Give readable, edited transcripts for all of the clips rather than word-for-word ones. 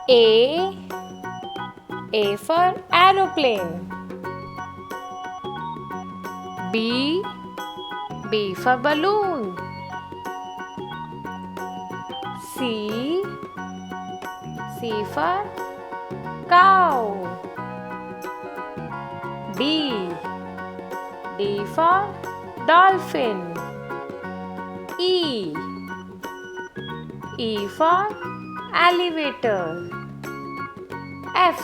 A. A for aeroplane. B. B for balloon. C. C for cow. D. D for dolphin. E. E for elevator. F.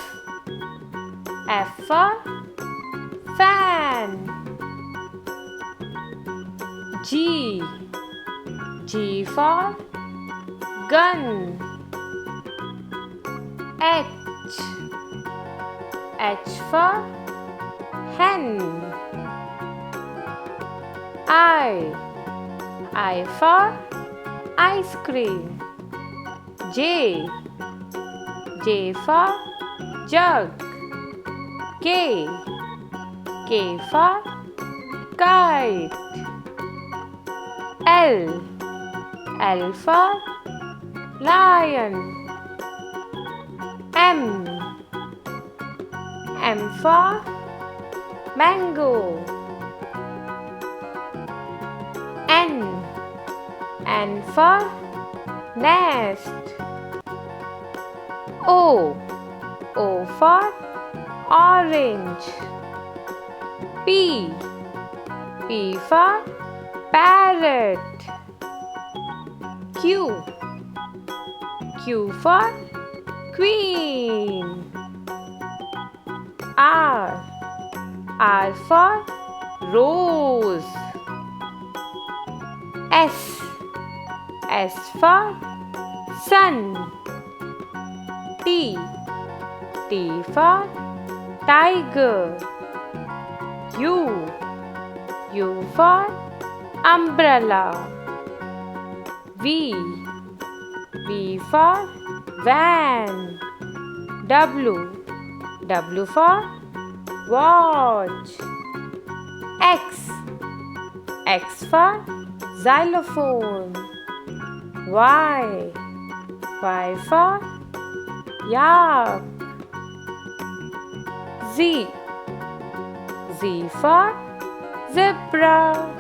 F for fan. G. G for gun. H. H for hen. I for ice cream. J. J for jug. K. K for kite. L. L for lion. M. M for mango. N. N for nest. O. O for orange. P. P for parrot. Q. Q for queen. R. R for rose. S. S for sun. T. T for tiger. U. U for umbrella. V. V for van. W. W for watch. X. X for xylophone. Y. Y for yak. Z. Z for zebra.